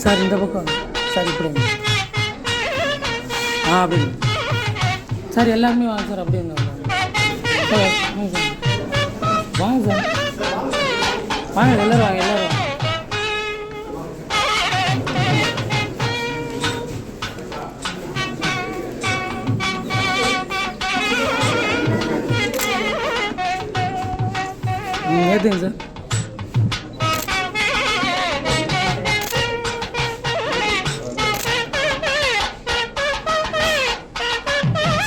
Sir இந்த பக்கம் sir இப்படி அப்படி சார் எல்லாருமே வாங்க சார் அப்படி இருந்தாங்க சார் வாங்க சார் வாங்க எல்லோரும் வாங்க எல்லோரும் வாங்க ஏற்றுங்க சார்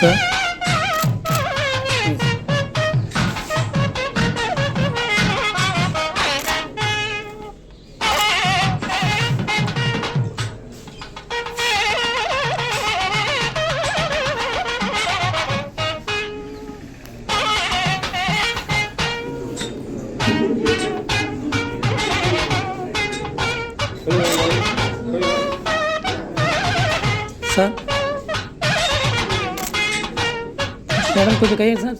சார் சார் மேடம் கொஞ்சம் கையை சார்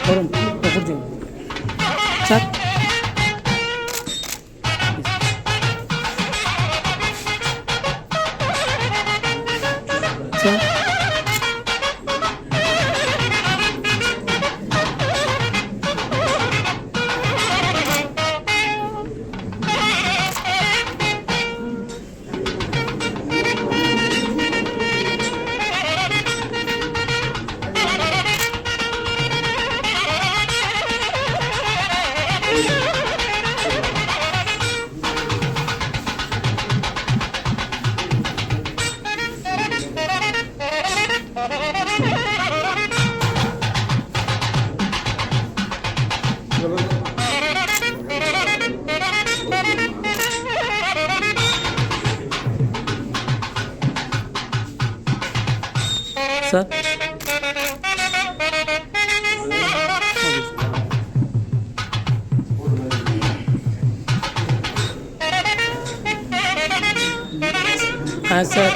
வரும் பிடிச்சிங்க சார் சார் சார் சார்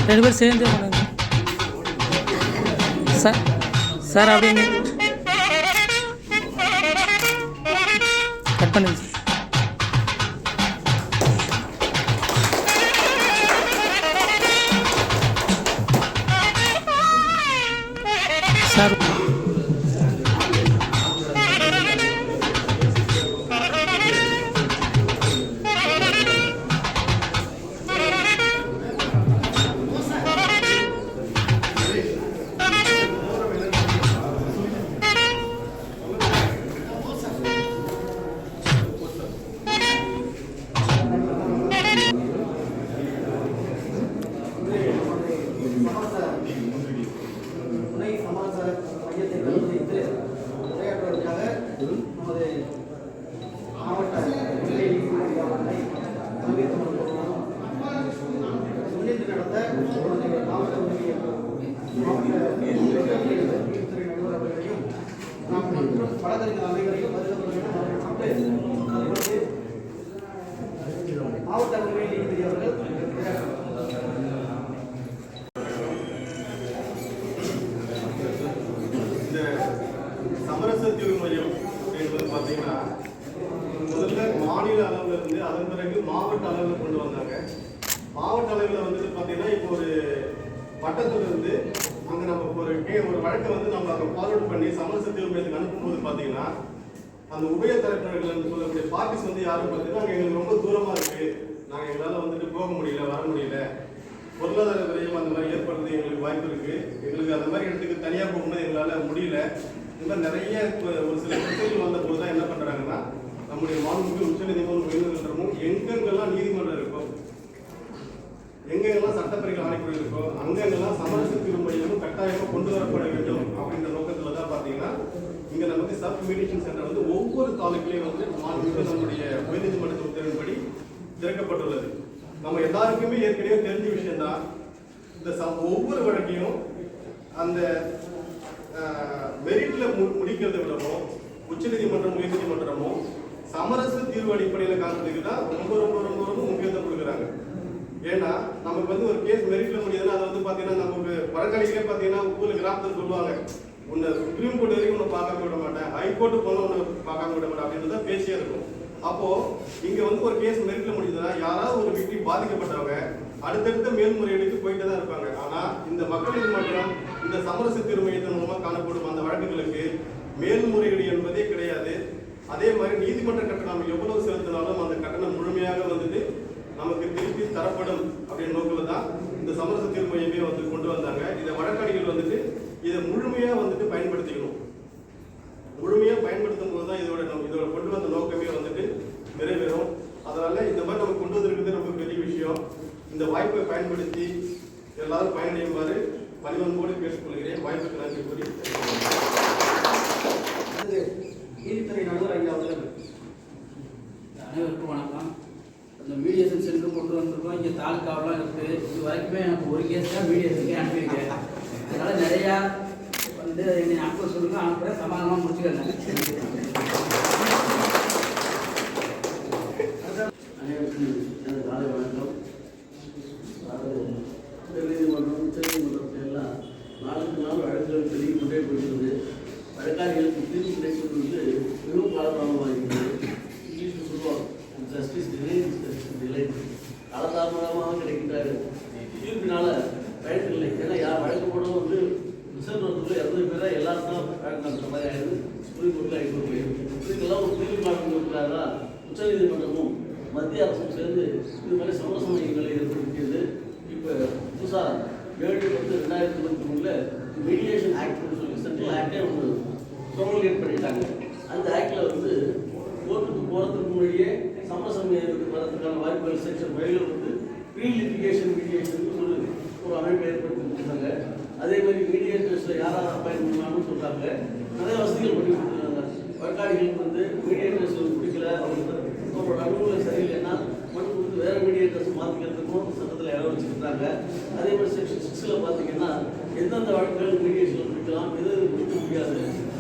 ரெண்டு பேரும் சேர்ந்தே பண்ணுங்க சார் சார் அப்படின்னு கட் பண்ணுங்க சார் சமரச தீர்வு மையம் என்பது பார்த்தீங்கன்னா முதல்ல மாநில அளவில் இருந்து அதன் பிறகு மாவட்ட அளவில் கொண்டு வந்தாங்க. மாவட்ட அளவில் வந்துட்டு பார்த்தீங்கன்னா இப்போ ஒரு வட்டத்தில் இருந்து அங்கே நம்ம ஒரு வழக்கை வந்து நம்ம அங்கே ஃபார்வர்ட் பண்ணி சமரச தீர்வு மையத்துக்கு அனுப்பும்போது பார்த்தீங்கன்னா அந்த உபய தரப்பினர்கள் சொல்லக்கூடிய பார்ட்டிஸ் வந்து யாரும் பார்த்தீங்கன்னா அங்கே எங்களுக்கு ரொம்ப தூரமாக இருக்குது, நாங்கள் எங்களால் வந்துட்டு போக முடியல, வர முடியல, பொருளாதார விரயம் அந்த மாதிரி ஏற்படுறது எங்களுக்கு வாய்ப்பு இருக்குது, எங்களுக்கு அந்த மாதிரி இடத்துக்கு தனியாக போகும்போது எங்களால் முடியல. இந்த மாதிரி நிறைய ஒரு சில பிரச்சனைகள் வந்த போது தான் என்ன பண்ணுறாங்கன்னா நம்முடைய மாண்புமிகு உச்சநீதிமன்றம் உயர்நீதிமன்றமும் எங்கெங்கெல்லாம் நீதிமன்றம் இருக்கோ, எங்கெங்கெல்லாம் சட்டப்பணிகள் ஆணைக்குழு இருக்கோ, அங்கெங்கெல்லாம் சமரச தீர்வு மையமும் கட்டாயமாக கொண்டு வரப்பட வேண்டும் அப்படின்ற நோக்கத்தில் தான் பார்த்தீங்கன்னா இங்கே நமக்கு சப் மீடியேஷன் சென்டர் வந்து ஒவ்வொரு தாலுக்கிலையும் வந்து மாண்புமிகு நம்முடைய உயர்நீதிமன்ற உத்தரவின்படி திறக்கப்பட்டுள்ளது. நம்ம எல்லாருக்குமே ஏற்கனவே தெரிஞ்ச விஷயம்தான், இந்த ஒவ்வொரு வழக்கையும் அந்த மெரிட்ல முடிக்கிறத விடவும் உச்சநீதிமன்றம் உயர்நீதிமன்றமும் சமரச தீர்வு அடிப்படையில் காரணத்துக்கு தான் ரொம்ப ரொம்ப ரொம்ப ரொம்ப முக்கியத்துவம் கொடுக்குறாங்க. ஏன்னா நமக்கு வந்து ஒரு கேஸ் மெரிட்ல முடியுதுன்னா அதை வந்து பார்த்தீங்கன்னா நமக்கு வழக்கறிஞர்களே பார்த்தீங்கன்னா ஊரில் கிராமத்தில் சொல்லுவாங்க, உன்னை சுப்ரீம் கோர்ட் வரைக்கும் உன்னை பார்க்க விட மாட்டேன், ஹைகோர்ட்டு போன உன்னை பார்க்காம விட மாட்டேன் அப்படின்றத பேசியே இருக்கும். அப்போ இங்க வந்து ஒரு கேஸ் மெரிட்ல முடிஞ்சதுன்னா யாராவது ஒரு விக்டிம் பாதிக்கப்பட்டவங்க அடுத்தடுத்த மேல்முறையீடுக்கு போயிட்டு தான் இருப்பாங்க. ஆனா இந்த மக்கள் நீதிமன்றம் இந்த சமரச தீர்வு மையத்தின் மூலமா காணப்படும் அந்த வழக்குகளுக்கு மேல்முறையீடு என்பதே கிடையாது. அதே மாதிரி நீதிமன்ற கட்டணம் எவ்வளவு செலுத்தினாலும் அந்த கட்டணம் முழுமையாக வந்துட்டு நமக்கு திருப்பி தரப்படும் அப்படின்ற நோக்கில் தான் இந்த சமரச தீர்வு மையமே வந்து கொண்டு வந்தாங்க. இதை வழக்கறிஞர்கள் வந்துட்டு இதை முழுமையா வந்துட்டு பயன்படுத்திக்கணும். முழுமையா பயன்படுத்தும் போது தான் இதோட கொண்டு வந்த நோக்கமே வந்துட்டு நிறைவேறும். அதனால இந்த மாதிரி நம்ம கொண்டு வந்திருக்கிறது ரொம்ப பெரிய விஷயம். இந்த வாய்ப்பை பயன்படுத்தி எல்லாரும் பயனடையுமாறு பணிவன்போடு கேட்டுக்கொள்கிறேன். வாய்ப்புக்கு நன்றி கூறி நீதித்துறை நடுவர் ஐயா அவர்கள். அனைவருக்கும் வணக்கம். இந்த மீடியேஷன் சென்டர் கொண்டு வந்திருக்கோம். இங்கே தாலுக்காவெல்லாம் இருக்குது. இது வரைக்குமே எனக்கு ஒரு கேஸ் தான் மீடியேஷனுக்கு அனுப்பியிருக்கேன். அதனால் நிறையா வந்து என்னை அனுப்ப சொல்லுங்க, அனுப்புற சமாதானமாக முடிச்சுக்கிறேன். அனைவருக்கும் எனது காலை வணக்கம். உயர்நீதிமன்றம் உச்சநீதிமன்றத்தில் எல்லாம் நாளுக்கு நாள் வழக்குகள் பெருகி கொண்டே போகிறது. வழக்காளிகளுக்கு தீர்வு கிடைப்பது வந்து மிகவும் காலதாமதமாக இருக்கிறது. இங்கிலீஷில் சொல்லுவாங்க, ஜஸ்டிஸ் டிலே காலதாமதமாக கிடைக்கின்ற தீர்ப்பினால பயன் இல்லை. ஏன்னா யார் வழக்கு போடுறது வந்து ரிசர்வ் வரத்துக்குள்ள 200 பேராக எல்லாருக்கும் வழக்கு நடத்துகிற மாதிரி ஆயிடுது. சுப்ரீம் கோர்ட்டில் 500 பேர். இதுக்கெல்லாம் ஒரு தீர்வு காணப்படுவதற்காக உச்சநீதிமன்றமும் மத்திய அரசும் சேர்ந்து இது மாதிரி சமரச மையங்களை ஏற்படுத்தியது. இப்போ புதுசாக 7/10/2023 மீடியேஷன் ஆக்ட்னு சொல்லி சென்ட்ரல் ஆக்டே ஒன்று ப்ரோமல்கேட் பண்ணிட்டாங்க. அந்த ஆக்டில் வந்து கோர்ட்டுக்கு போகிறதுக்கு முன்னாடியே சமரச மையத்துக்கு வரதுக்கான வாய்ப்புகள் செக்ஷன் 5 வந்து ப்ரீ லிட்டிகேஷன் மீடியேஷன் சொல்லி ஒரு அமைப்பை ஏற்படுத்தி கொடுத்துருக்காங்க. அதே மாதிரி மீடியேட்டர்ஸில் யாராவது அப்பாயின் பண்ணலாம்னு சொல்கிறாங்க. நிறைய வசதிகள் பண்ணி கொடுத்துருக்காங்க. வழக்காளிகளுக்கு வந்து மீடியேட்டர்ஸ் பிடிக்கல, அவங்களோட அனுபவம் சரியில்லைன்னா மனு கொடுத்து வேறு மீடியேட்டர்ஸ் மாற்றிக்கிறதுக்கும் சட்டத்தில் இடம் வச்சுருக்காங்க. அதே மாதிரி செக்ஷன் 6 பார்த்தீங்கன்னா எந்தெந்த வழக்குகள் மீடியேஷனில் பிடிக்கலாம், எது பிடிக்க முடியாது,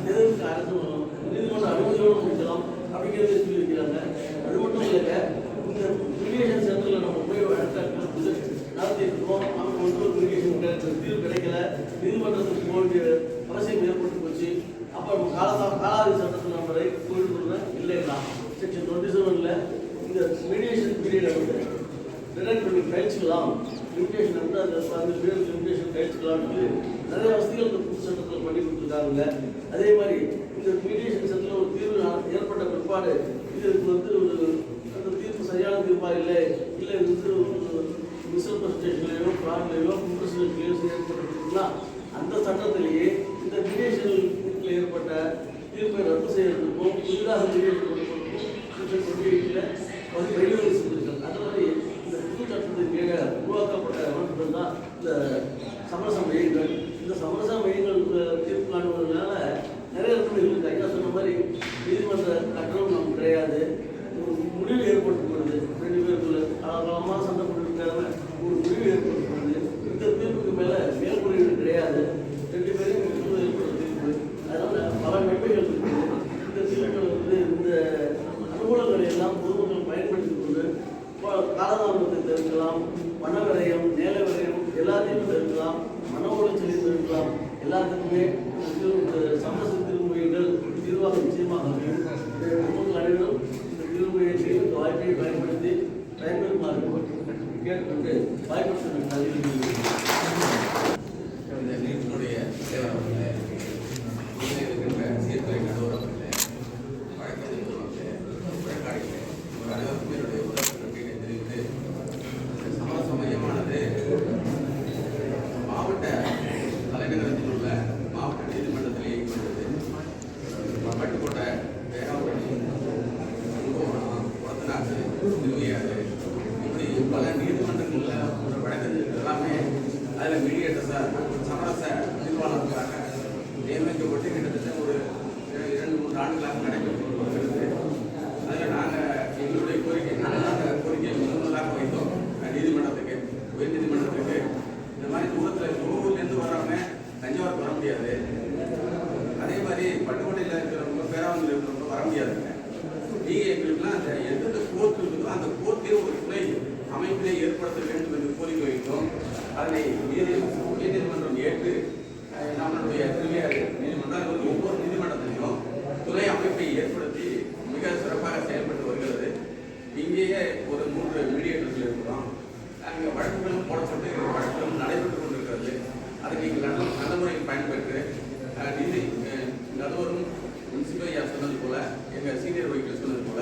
எதுக்கு அரசு நீதிமன்ற அனுமதியோடு முடிக்கலாம் அப்படிங்கிறத சொல்லி வைக்கிறாங்க. அது மட்டும் இல்லைங்க, இந்த மீடியேஷன் சென்டரில் நம்ம போய் வழக்காட்கள் வந்து நடத்திருக்கோம். அவங்க வந்து ஒரு மீடியேஷன் தீர்வு கிடைக்கல, நீதிமன்றத்துக்கு போக வேண்டிய அவசியம் ஏற்பட்டு போச்சு. அப்போ காலாவதி சட்டத்தில் நம்ம போயிட்டு சொல்கிறேன் இல்லைங்களா, செக்ஷன் 27 இந்த மீடியேஷன் பீரியடை வந்து டிடக்ட் பண்ணி கழிச்சுக்கலாம், லிமிடேஷன் வந்து அந்த 15 பேர் லிமிடேஷன் கழிச்சுக்கலாம்னு சொல்லி நிறைய வசதிகள் இந்த புது சட்டத்தில் பண்ணி கொடுத்துருக்காங்க. அதே மாதிரி இந்த மீடியேஷன் சட்டத்தில் ஒரு தீர்வு ஏற்பட்ட பிற்பாடு இதுக்கு வந்து அந்த தீர்ப்பு சரியான தீர்ப்பாக இல்லை இது வந்து மிஸ்இன்டர்பிரேஷன்லையோ ஃப்ராட்லையோ இன்ட்ரெஸ்ட்லையோ ஏற்பட்டுருக்குன்னா அந்த சட்டத்திலேயே இந்த மீடியேஷனில் ஏற்பட்ட தீர்ப்பை ரத்து செய்யறதுக்கும் புதிதாக மீடியேஷன் கொடுப்பதற்கும் செக்ஷன் 28 வந்து வழிவகை செஞ்சிருக்காங்க. அது மாதிரி இந்த புது சட்டத்தின் கீழே உருவாக்கப்பட்ட அமைப்புகள் தான் இந்த சமரச மையங்கள். இந்த சமரச மையங்கள் தீர்ப்பு காணுவதனால நிறைய நன்மைகள் இருக்குது. ஐயா சொன்ன மாதிரி நீதிமன்ற கட்டணம் நமக்கு கிடையாது, முடிவு ஏற்படுத்தப்படுது. 2 பேருக்குள்ள காலமாக சண்டை போட்டுருக்காங்க, ஒரு முடிவு ஏற்படுத்தப்படுது. இந்த தீர்ப்புக்கு மேலே மேல்முறையீடு கிடையாது, 2 பேரும் ஏற்படுத்த தீர்ப்பு. அதனால் பல நன்மைகள் இருக்குது. இந்த தீர்ப்புகள் வந்து இந்த அனுகூலங்களை எல்லாம் பொதுமக்கள் பயன்படுத்தி கொண்டு காலதாமதத்தை தவிர்க்கலாம், பண விரயம், நேர விரயம் எல்லாத்தையும் தவிர்க்கலாம், மன உளைச்சலையும் தவிர்க்கலாம். எல்லாத்துக்குமே சமரச தீர்வுகள் தீர்வாக நிச்சயமாக அமையும். பொதுமக்கள் அனைவரும் இந்த தீர்வுகளை இந்த வாய்ப்பை பயன்படுத்தி பயன்பெறுமாறு கேட்டுக்கொண்டு வாய்ப்பு நீதினுடைய சேவரவர்களே, இருக்கின்ற சீர்துறை நடுவரவர்களே, வழக்கறிஞர்களே, வழக்காடிகளே, ஒரு அனைவருக்கும் என்னுடைய உதவியை தெரிவித்து சமரச மையமானது மாவட்ட தலைநகரத்தில் உள்ள மாவட்ட நீதிமன்றத்தில் இயங்குகிறது. பட்டுக்கோட்டை, வேளாங்கண்ணி, கும்பகோணம், கொடத்தநாடு, திருவையாறு இப்படி பல நீதிமன்றங்களில் ஒரு வழக்கறிஞர்கள் எல்லாமே அதில் மீடியேட்டர்ஸாக சமரச தீர்வாளர்களாக நியமிக்கப்பட்டு கிட்டத்தட்ட ஒரு 2-3 ஆண்டுகளாக நடைபெற்று வருகிறது. அதில் நாங்கள் எங்களுடைய கோரிக்கையை முன்னதாக வைத்தோம் நீதிமன்றத்துக்கு, உயர் நீதிமன்றத்துக்கு. இந்த மாதிரி தூரத்தில் ஊர்லேருந்து வர்றவங்க தஞ்சாவூருக்கு வர முடியாது, அதே மாதிரி பட்டுக்கோட்டையில் இருக்கிறவங்க பேராவூரில் இருக்கிறவங்க வர முடியாதுங்க. நீங்கள் எங்களுக்குலாம் அந்த எந்தெந்த கோர்ட் இருக்குதோ அந்த கோர்ட்டே ஒரு துணை அமைப்பினை ஏற்படுத்த வேண்டும் என்று கோரிக்கை வைத்தோம். அதனை நீதிமன்றம் ஏற்று நம்மளுடைய திருவையாறு நீதிமன்றம் ஒவ்வொரு நீதிமன்றத்திலையும் துணை அமைப்பை ஏற்படுத்தி மிக சிறப்பாக செயல்பட்டு வருகிறது. ஒரு 3 மீடியேட்டர்கள் இருக்கிறோம். அங்கே வழக்குகளும் போடப்பட்டு வழக்குகளும் நடைபெற்றுக் கொண்டிருக்கிறது. அதை நீங்கள் நல்ல முறையில் பயன்பெற்று நிதி நடுவரும் முன்சிபையா சொன்னது போல எங்கள் சீனியர் வைக்கல் சொன்னது போல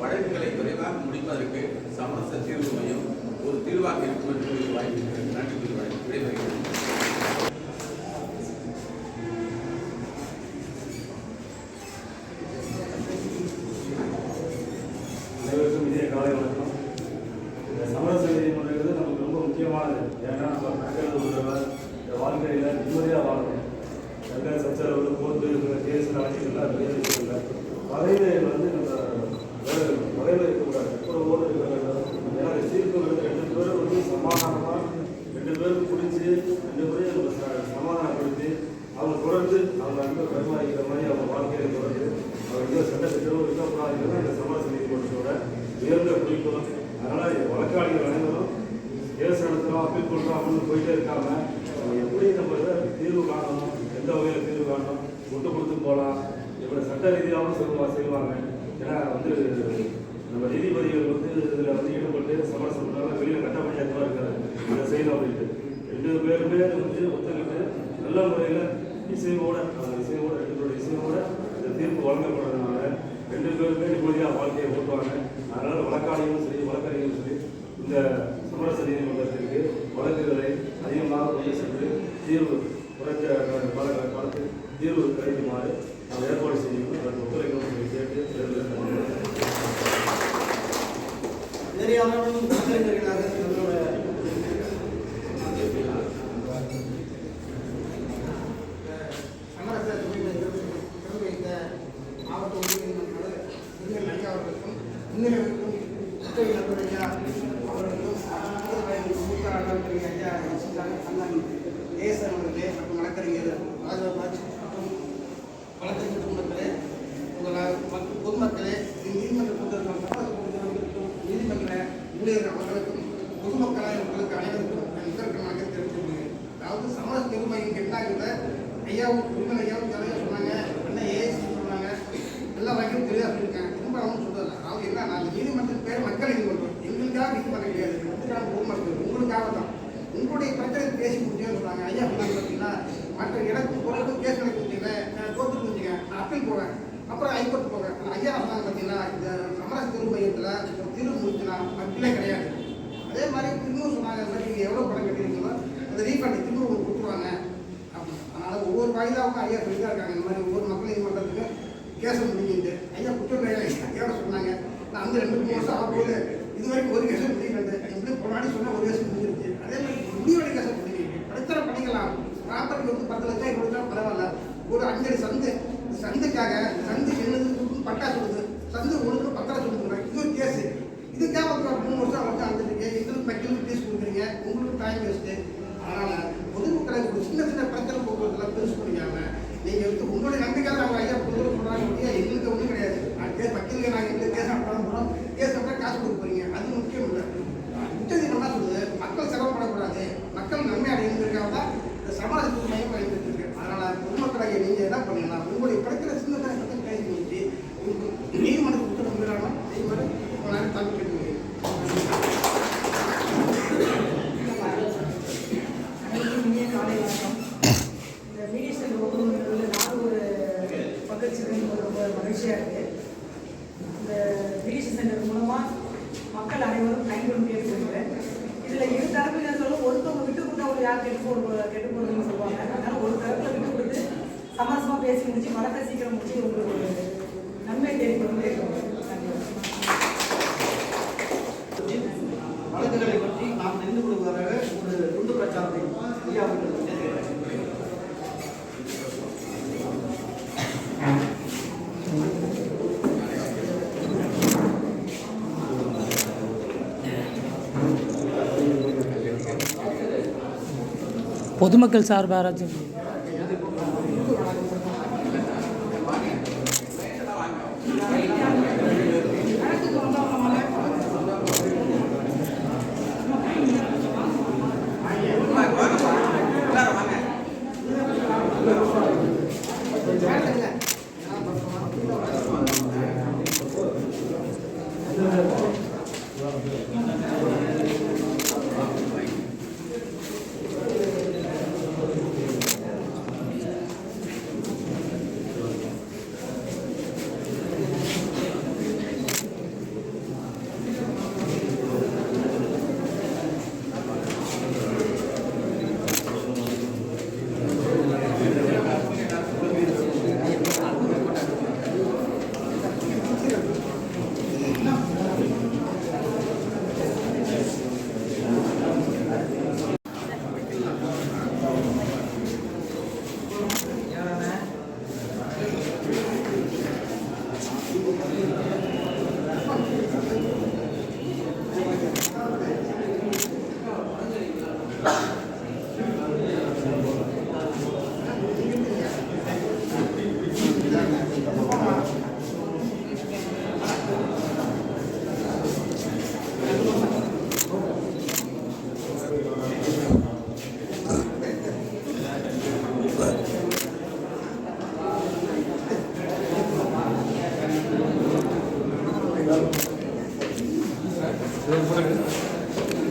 வழக்குகளை விரைவாக முடிப்பதற்கு சமரச தீர்வு மையம் ஒரு தீர்வாக இருக்கும் என்று வாய்ப்பு நன்றி விடைபெறுகிறேன். அனைவருக்கும் இதே காலை வணக்கம். இந்த சமரச நீதிமன்றம் நமக்கு ரொம்ப முக்கியமானது. ஏன்னா நம்ம மக்கள் இந்த வாழ்க்கையில் நிம்மதியாக வாழணும். சண்டை சச்சரவு கோர்ட்டு கேஸ் வழக்குகள்லாம் பெரிய விஷயம் இல்லை. வகையில் நம்ம வகையில் இருக்கக்கூடாது. எப்போது இருக்க வேண்டும். ஏன்னா தீர்ப்புகள் 2 பேரும் சமாதானமாக 2 பேரும் பிடிச்சி 2 பேரையும் நம்ம சமாதானப்படுத்தி அவங்க தொடர்ந்து அவங்க அன்பை பரிமாறிக்கிற மாதிரி அவங்க வாழ்க்கையை தொடர்ந்து அவங்க எந்த சண்டை சச்சரவு இருக்கக்கூடாதுங்கிறது இந்த சமரச நீதிமன்றத்தோட உயர்ந்த குறிக்கோள். அதனால் வழக்காளிகள் அனைவரும் கேஸ் நடத்துகிறோம் அப்பீல் பண்ணுறோம் அப்படின்னு போயிட்டே இருக்காம எப்படி நம்ம தீர்வு காணணும், எந்த வகையில் தீர்வு காணணும், விட்டு கொடுத்து போகலாம், இப்படி சட்ட ரீதியாகவும் செய்வாங்க. ஏன்னா நம்ம நீதிபதிகள் இதில் ஈடுபட்டு சமரசம் பண்ணாலும் வெளியில் கட்ட பஞ்சாயத்தாக இருக்காது. அதை செய்யணும் அப்படின்ட்டு 2 பேருமே ஒத்துக்கிட்டு நல்ல முறையில் இசைவோட 2 பேரோட இசைவோட இந்த தீர்ப்பு வழங்கப்படுறதுனால 2 பேருமே நிம்மதியாக வாழ்க்கையை ஓட்டுவாங்க. அதனால் வழக்காளிகளும் சரி வழக்கறிஞர்களும் சரி இந்த சமரச நீதிமன்றத்திற்கு வழக்குகளை அதிகமாக கொண்டு சென்று தீர்வு குறைஞ்ச காலத்தில் தீர்வு கிடைக்குமாறு நாம் ஏற்பாடு செய்யணும். அதற்கு ஒத்துழைக்கணும் கேட்டு நிறையானவர்களும் வழக்கறிஞர்களாக நம்மளோட சமரச திறந்து வைத்த மாவட்ட உறுப்பினர் ஐயா அவர்களுக்கும் முன்னிலைக்கும் குத்தகை நண்பர் ஐயா அவர்களுக்கும் ஐயா அண்ணன் தேசன் அவர்களே மற்றும் வழக்கறிஞர் ராஜபாஜ் மற்றும் வழக்கறிஞர் குடும்பத்திலே பொதுமக்களே நீதிமன்ற நீதிமன்ற ஊழியர்கள் அவர்களுக்கும் பொதுமக்களாக உங்களுக்கு அனைவருக்கும் இதற்காக தெரிவித்துள்ளேன். அதாவது சமரச நிர்ணயம் கேட்டாங்க ஐயாவும் உரிமை ஐயாவும் தலைவர் சொன்னாங்க, அண்ணன் ஏசி சொன்னாங்க, எல்லா வகையும் தெளிவாக சொல்லியிருக்காங்க. திரும்ப அவங்க சொல்லலை. அதாவது என்ன, நாங்கள் நீதிமன்றத்தின் பேர் மக்கள் நீதிமன்றம், எங்களுக்காக நீதிமன்றம் கிடையாது, பொதுமக்கள் உங்களுக்காக தான். உங்களுடைய பிரச்சனை பேசி முடிச்சேன்னு சொன்னாங்க. ஐயா சொன்னாங்க பார்த்தீங்கன்னா, மற்ற இடத்துக்கு போகிறதுக்கு கேஸ் நடக்க முடியல, கோர்ட்டுக்கு முடிஞ்சுங்க, நான் அப்பீல் போவேன், அப்புறம் ஹைகோர்ட் போவேன். ஐயா சொன்னாங்க பார்த்தீங்கன்னா, இந்த சமரச தீர்வு மையத்தில் தீர்வு முடிச்சுனா மக்களே கிடையாது. அதே மாதிரி திரும்பவும் சொன்னாங்க, நீங்கள் எவ்வளோ பணம் கட்டிருக்கீங்களோ அந்த ரீஃபண்ட் திரும்ப உங்களுக்கு கொடுத்துருவாங்க அப்படின்னு. அதனால் ஒவ்வொரு வாயிலாவும் ஐயா சொல்லி தான் இருக்காங்க. இந்த மாதிரி ஒவ்வொரு மக்கள் நீதிமன்றத்துக்கு கேஸை முடிஞ்சுட்டு ஐயா குற்றவாளி ஐயாவோட சொன்னாங்க. நான் வந்து 2-3 வருஷம் ஆகும்போது இது வரைக்கும் ஒரு கேஸை முடிக்கிறது எப்படி முன்னாடி சொன்னால் ஒரு கேஸ் முடிஞ்சிருச்சு. அதே மாதிரி முடிவெளி கேஸை முடிஞ்சிருக்கு. பிரச்சனை பண்ணிக்கலாம். ப்ராப்பர்ட்டி வந்து 10 லட்சம் கொடுத்தா பரவாயில்ல. ஒரு 5 சந்துக்காக சந்து என்னது பட்டா சொல்லுது, சந்து ஒன்று பத்திரம் சொல்லுங்க, இது ஒரு கேஸு. இதுக்காக 3 வருஷம் வந்து வந்துருக்கு. எங்களுக்கு மக்களுக்கு கேஸ் கொடுக்குறீங்க, உங்களுக்கு டைம் வேஸ்ட்டு. அதனால் பொதுமக்களை ஒரு சின்ன பிரச்சனை போக்குவரத்தில் பெருசு பண்ணிக்காம நீங்கள் உங்களுடைய நம்பிக்கை நாங்கள் ஐயா பொதுவாக சொல்கிறாங்க முடியாது, எங்களுக்கு ஒன்றும் கிடையாது. மக்களுக்கு நாங்கள் எங்களுக்கு கேஸ் அனுப்பலாம் போகிறோம், கேஸ் அனுப்பா காசு கொடுக்க போகிறீங்க, அது முக்கியம் இல்லை. உச்சநீதிமன்றம் என்ன சொல்லுது, மக்கள் சிரமப்படக்கூடாது, மக்கள் நன்மை அடைந்திருக்காக தான் இந்த சமரச மையம் பயன்படுத்திருக்கு. அதனால் பொதுமக்களாக நீங்கள் என்ன பண்ணீங்கன்னா உங்களுடைய கிடைக்கிற சின்ன பிரச்சனை பேசி முடிச்சு நீதிமன்றத்துக்கு உத்தரவு மீறாமல் நீதிமன்ற நான் தள்ளி கேட்டுக்கிறேன். காலை வணக்கம். இந்த மீடியேஷன் ஒவ்வொரு நானும் ஒரு பங்கேற்று ரொம்ப மகிழ்ச்சியாக இருக்குது. இந்த மீடியேஷன் சென்டர் மூலமாக மக்கள் அனைவரும் பயன்பெறும் கேட்டுக்கொள்கிறேன். இதில் 2 தரப்பினர்களும் ஒருத்தவங்க விட்டு கொடுத்தா ஒரு யார் கெட்டு போடுறதுன்னு சொல்லுவாங்க. அதனால் ஒரு தரப்பில் விட்டு கொடுத்து சமரசமாக பேசி முடிச்சு வழக்கை சீக்கிரம் முடிச்சு உங்களுக்கு ஒரு நன்மை தேடிக்கொண்டு கேட்கணும். வழக்குகளை பற்றி நாம் தெரிந்து கொள்வதாக ஒரு துண்டு பிரச்சாரத்தை ஐயா அவர்கள் பொதுமக்கள் சார்பாக யாராச்சும்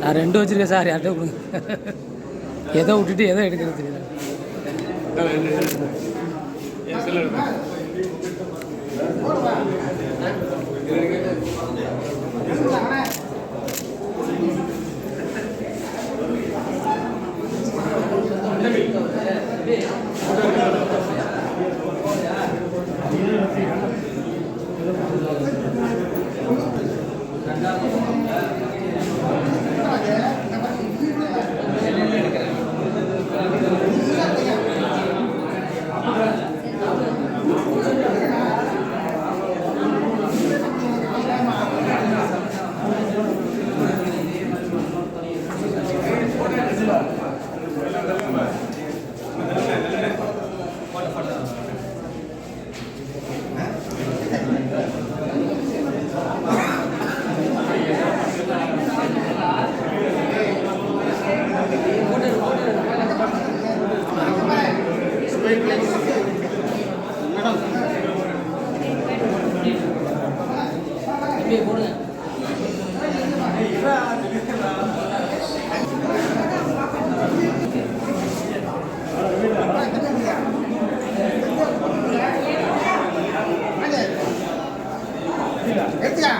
நான் 2 வச்சுருக்கேன் சார், யார்கிட்ட கொடுங்க. எதை விட்டுட்டு எதை எடுக்கிறது தெரியல. எடுத்துக்கா